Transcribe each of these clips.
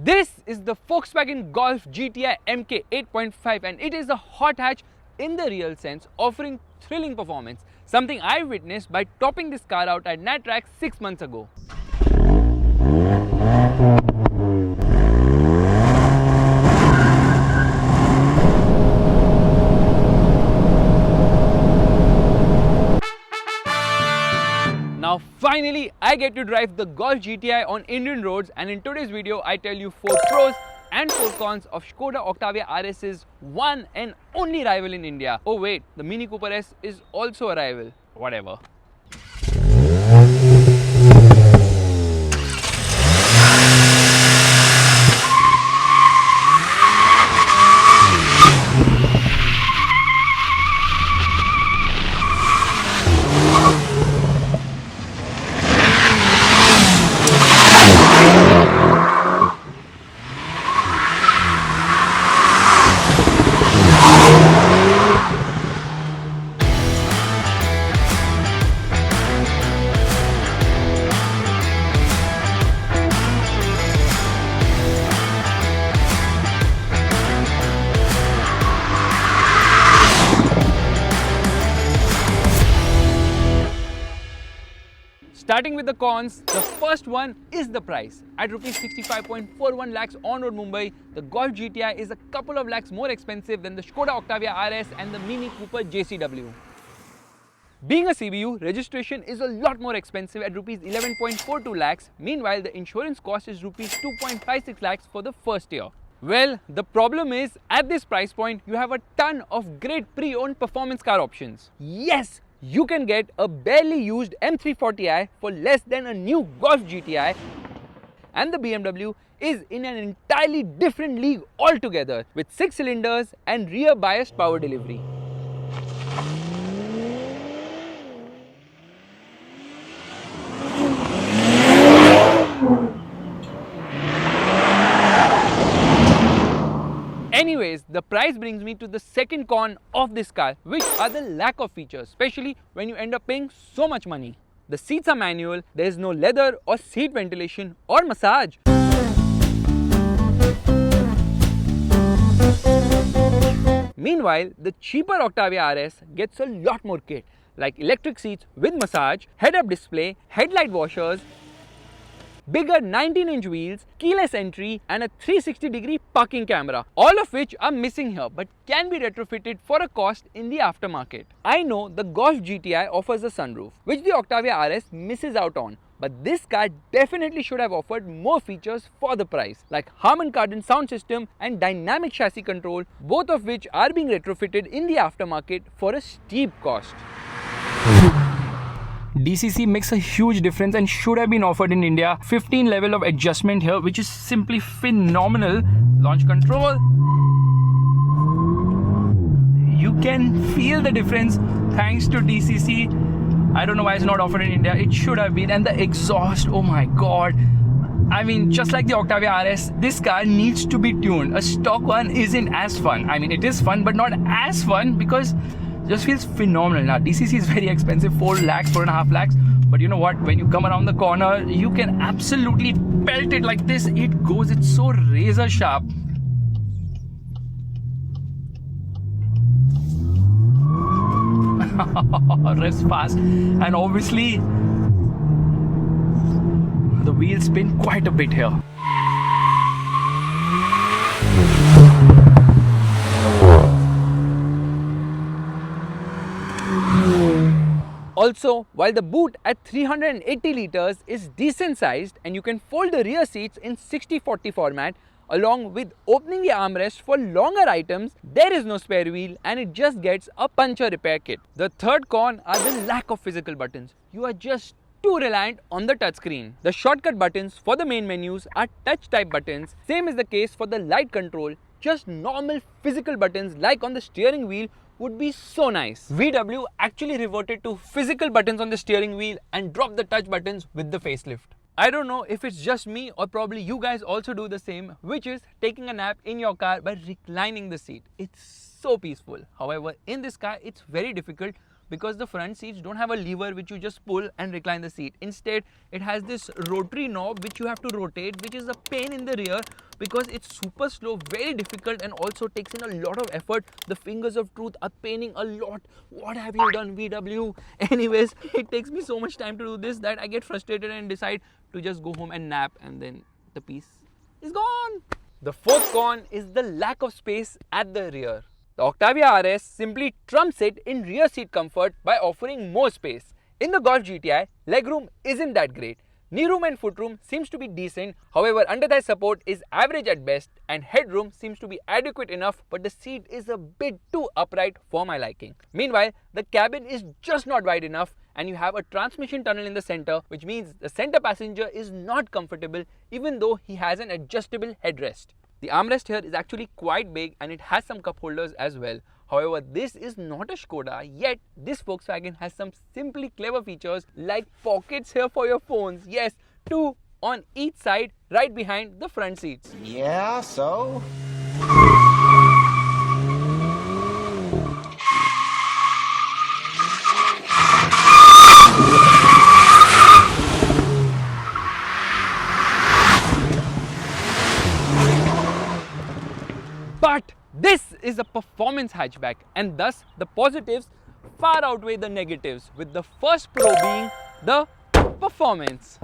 This is the Volkswagen Golf GTI MK 8.5 and it is a hot hatch in the real sense, offering thrilling performance, something I witnessed by topping this car out at Nat Track 6 months ago. Now finally, I get to drive the Golf GTI on Indian roads, and in today's video I tell you 4 pros and 4 cons of Skoda Octavia RS's one and only rival in India. Oh wait, the Mini Cooper S is also a rival. Whatever. Starting with the cons, the first one is the price. At Rs 65.41 lakhs on-road Mumbai, the Golf GTI is a couple of lakhs more expensive than the Skoda Octavia RS and the Mini Cooper JCW. Being a CBU, registration is a lot more expensive at Rs 11.42 lakhs. Meanwhile, the insurance cost is Rs 2.56 lakhs for the first year. Well, the problem is, at this price point, you have a ton of great pre-owned performance car options. Yes! You can get a barely used M340i for less than a new Golf GTI, and the BMW is in an entirely different league altogether with 6 cylinders and rear biased power delivery. Anyways, the price brings me to the second con of this car, which are the lack of features, especially when you end up paying so much money. The seats are manual, there is no leather or seat ventilation or massage. Meanwhile, the cheaper Octavia RS gets a lot more kit, like electric seats with massage, head-up display, headlight washers, bigger 19-inch wheels, keyless entry and a 360-degree parking camera, all of which are missing here but can be retrofitted for a cost in the aftermarket. I know the Golf GTI offers a sunroof, which the Octavia RS misses out on, but this car definitely should have offered more features for the price, like Harman Kardon sound system and dynamic chassis control, both of which are being retrofitted in the aftermarket for a steep cost. DCC makes a huge difference and should have been offered in India. 15 level of adjustment here, which is simply phenomenal. Launch control. You can feel the difference thanks to DCC. I don't know why it's not offered in India. It should have been. And the exhaust, oh my god. I mean, just like the Octavia RS, this car needs to be tuned. A stock one isn't as fun. I mean, it is fun, but not as fun because just feels phenomenal. Now DCC is very expensive, 4 lakhs, 4.5 lakhs, but you know what, when you come around the corner you can absolutely pelt it like this. It goes, it's so razor sharp. Revs fast, and obviously the wheels spin quite a bit here. Also, while the boot at 380 litres is decent sized and you can fold the rear seats in 60/40 format, along with opening the armrest for longer items, there is no spare wheel and it just gets a puncture repair kit. The third con are the lack of physical buttons. You are just too reliant on the touchscreen. The shortcut buttons for the main menus are touch type buttons. Same is the case for the light control. Just normal physical buttons like on the steering wheel would be so nice. VW actually reverted to physical buttons on the steering wheel and dropped the touch buttons with the facelift. I don't know if it's just me or probably you guys also do the same, which is taking a nap in your car by reclining the seat. It's so peaceful. However, in this car, it's very difficult because the front seats don't have a lever which you just pull and recline the seat. Instead, it has this rotary knob which you have to rotate, which is a pain in the rear because it's super slow, very difficult, and also takes in a lot of effort. The fingers of truth are paining a lot. What have you done, VW? Anyways, it takes me so much time to do this that I get frustrated and decide to just go home and nap, and then the piece is gone. The fourth con is the lack of space at the rear. The Octavia RS simply trumps it in rear seat comfort by offering more space. In the Golf GTI, legroom isn't that great. Knee room and foot room seems to be decent, however under-thigh support is average at best, and headroom seems to be adequate enough, but the seat is a bit too upright for my liking. Meanwhile, the cabin is just not wide enough, and you have a transmission tunnel in the center, which means the center passenger is not comfortable even though he has an adjustable headrest. The armrest here is actually quite big and it has some cup holders as well. However, this is not a Skoda, yet this Volkswagen has some simply clever features like pockets here for your phones. Yes, 2 on each side right behind the front seats. Yeah, so? But this is a performance hatchback, and thus the positives far outweigh the negatives, with the first pro being the performance.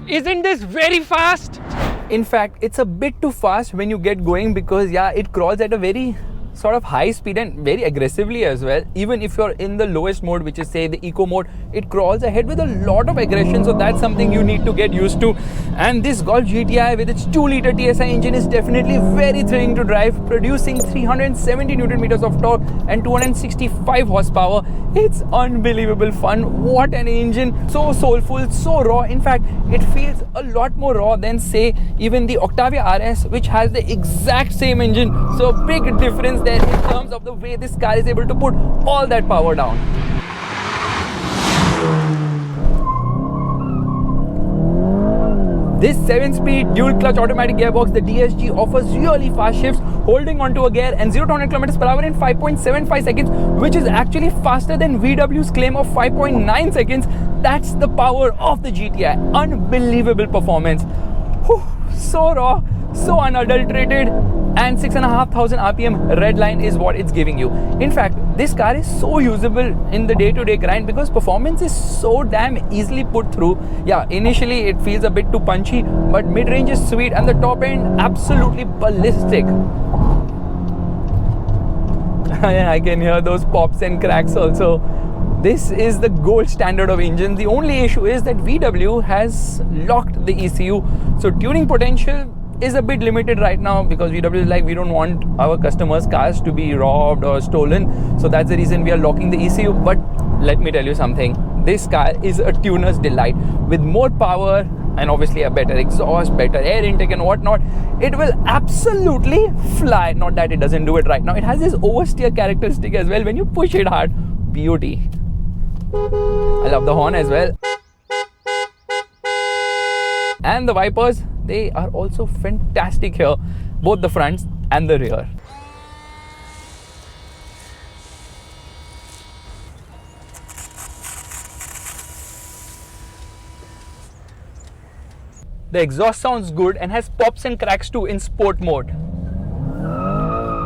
Isn't this very fast? In fact, it's a bit too fast when you get going because yeah, it crawls at a very sort of high speed and very aggressively as well. Even if you're in the lowest mode, which is say the eco mode, it crawls ahead with a lot of aggression, so that's something you need to get used to. And this Golf GTI with its 2-liter TSI engine is definitely very thrilling to drive, producing 370 Newton meters of torque and 265 horsepower. It's unbelievable fun. What an engine, so soulful, so raw. In fact, it feels a lot more raw than say even the Octavia RS, which has the exact same engine. So big difference there in terms of the way this car is able to put all that power down. This 7-speed dual clutch automatic gearbox, the DSG, offers really fast shifts, holding onto a gear and 0 to 100 km/h in 5.75 seconds, which is actually faster than VW's claim of 5.9 seconds. That's the power of the GTI. Unbelievable performance. Whew, so raw, so unadulterated, and 6,500 RPM red line is what it's giving you. In fact, this car is so usable in the day-to-day grind because performance is so damn easily put through. Yeah, initially it feels a bit too punchy, but mid-range is sweet and the top end absolutely ballistic. I can hear those pops and cracks also. This is the gold standard of engine. The only issue is that VW has locked the ECU, so tuning potential is a bit limited right now because VW is like, we don't want our customers' cars to be robbed or stolen, so that's the reason we are locking the ECU. But let me tell you something, this car is a tuner's delight. With more power and obviously a better exhaust, better air intake and whatnot, it will absolutely fly. Not that it doesn't do it right now. It has this oversteer characteristic as well. When you push it hard, beauty. I love the horn as well. And the wipers, they are also fantastic here, both the fronts and the rear. The exhaust sounds good and has pops and cracks too in sport mode.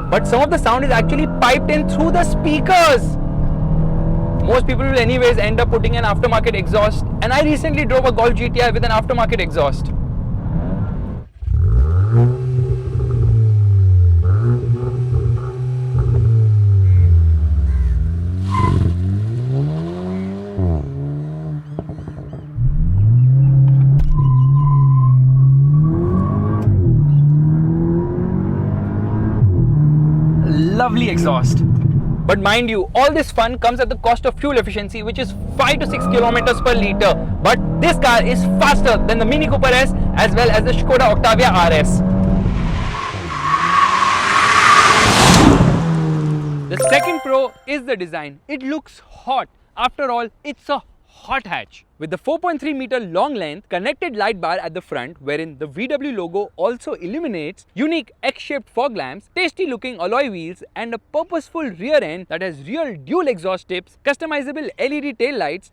but some of the sound is actually piped in through the speakers. Most people will anyways end up putting an aftermarket exhaust, and I recently drove a Golf GTI with an aftermarket exhaust. Lovely exhaust. But mind you, all this fun comes at the cost of fuel efficiency, which is 5 to 6 kilometers per liter. But this car is faster than the Mini Cooper S as well as the Skoda Octavia RS. The second pro is the design. It looks hot. After all, it's a hot hatch. With the 4.3 meter long length, connected light bar at the front wherein the VW logo also illuminates, unique X-shaped fog lamps, tasty looking alloy wheels and a purposeful rear end that has real dual exhaust tips, customizable LED tail lights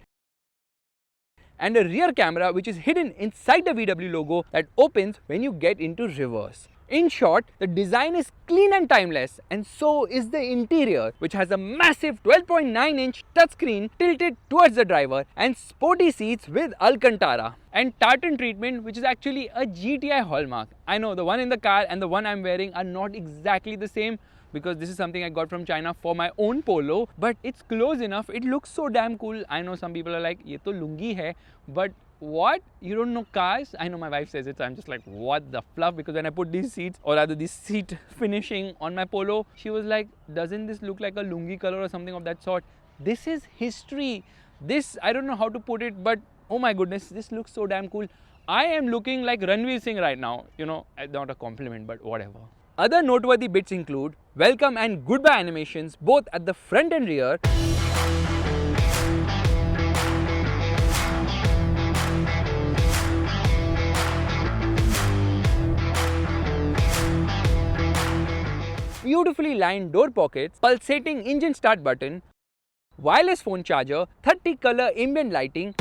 and a rear camera which is hidden inside the VW logo that opens when you get into reverse. In short, the design is clean and timeless, and so is the interior, which has a massive 12.9-inch touchscreen tilted towards the driver and sporty seats with Alcantara and tartan treatment, which is actually a GTI hallmark. I know the one in the car and the one I'm wearing are not exactly the same because this is something I got from China for my own polo, but it's close enough. It looks so damn cool. I know some people are like, ye to lungi hai, but what? You don't know cars? I know my wife says it, so I'm just like, what the fluff? Because when I put these seats, or rather this seat finishing on my polo, she was like, doesn't this look like a lungi color or something of that sort? This is history. This, I don't know how to put it, but oh my goodness, this looks so damn cool. I am looking like Ranveer Singh right now. You know, not a compliment, but whatever. Other noteworthy bits include welcome and goodbye animations both at the front and rear, beautifully lined door pockets, pulsating engine start button, wireless phone charger, 30 color ambient lighting,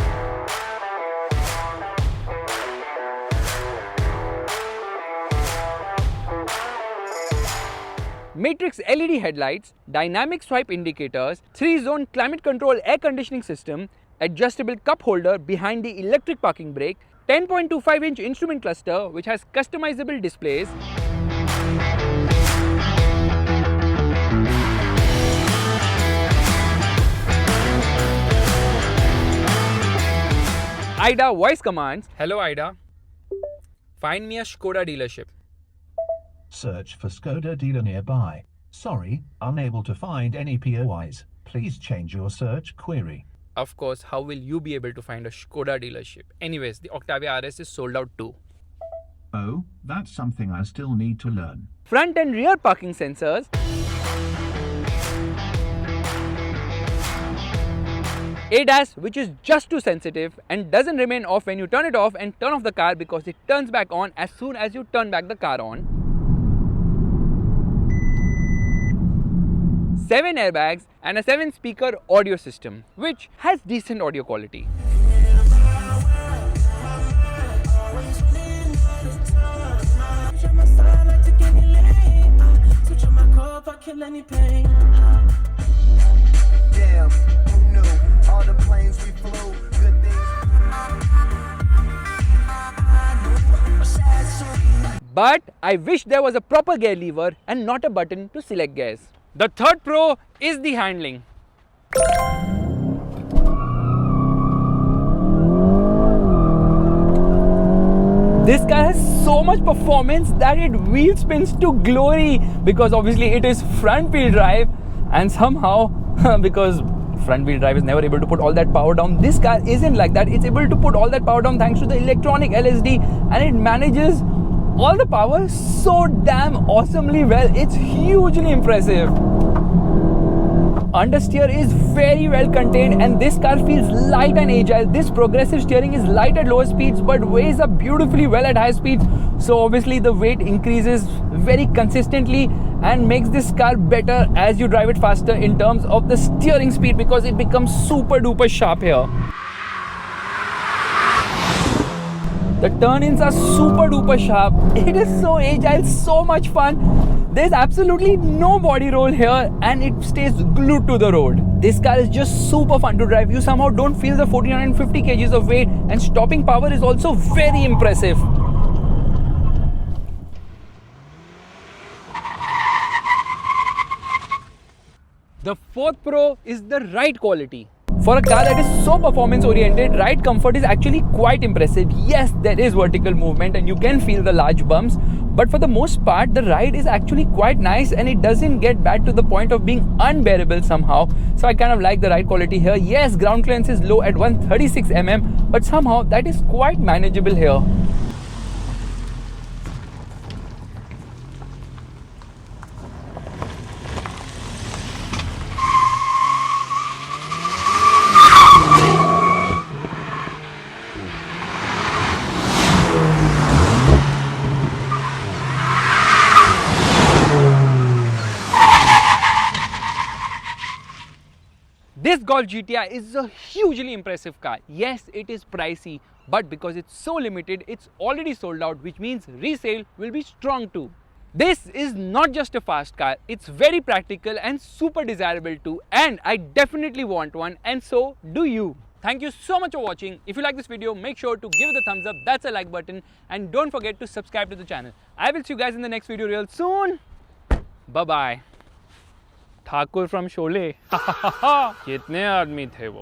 matrix LED headlights, dynamic swipe indicators, 3-zone climate control air conditioning system, adjustable cup holder behind the electric parking brake, 10.25-inch instrument cluster which has customizable displays, IDA voice commands. Hello IDA, find me a Skoda dealership. Search for Skoda dealer nearby. Sorry, unable to find any POIs. Please change your search query. Of course, how will you be able to find a Skoda dealership? Anyways, the Octavia RS is sold out too. Oh, that's something I still need to learn. Front and rear parking sensors, ADAS, which is just too sensitive and doesn't remain off when you turn it off and turn off the car because it turns back on as soon as you turn back the car on. 7 airbags and a 7-speaker audio system, which has decent audio quality. But I wish there was a proper gear lever and not a button to select gears. The third pro is the handling. This car has so much performance that it wheel spins to glory because obviously it is front wheel drive, and somehow because front wheel drive is never able to put all that power down, this car isn't like that. It's able to put all that power down thanks to the electronic LSD, and it manages all the power so damn awesomely well. It's hugely impressive. Understeer is very well contained and this car feels light and agile. This progressive steering is light at lower speeds but weighs up beautifully well at high speeds. So obviously the weight increases very consistently and makes this car better as you drive it faster in terms of the steering speed because it becomes super duper sharp here. The turn-ins are super duper sharp. It is so agile, so much fun. There's absolutely no body roll here and it stays glued to the road. This car is just super fun to drive. You somehow don't feel the 1450 kgs of weight, and stopping power is also very impressive. The 4th Pro is the ride quality. For a car that is so performance oriented, ride comfort is actually quite impressive. Yes, there is vertical movement and you can feel the large bumps, but for the most part the ride is actually quite nice and it doesn't get bad to the point of being unbearable somehow. So I kind of like the ride quality here. Yes, ground clearance is low at 136 mm, but somehow that is quite manageable here. This Golf GTI is a hugely impressive car. Yes, it is pricey, but because it's so limited, it's already sold out, which means resale will be strong too. This is not just a fast car, it's very practical and super desirable too, and I definitely want one, and so do you. Thank you so much for watching. If you like this video, make sure to give it a thumbs up, that's a like button, and don't forget to subscribe to the channel. I will see you guys in the next video real soon. Bye-bye. Thakur from Sholay कितने आदमी थे वो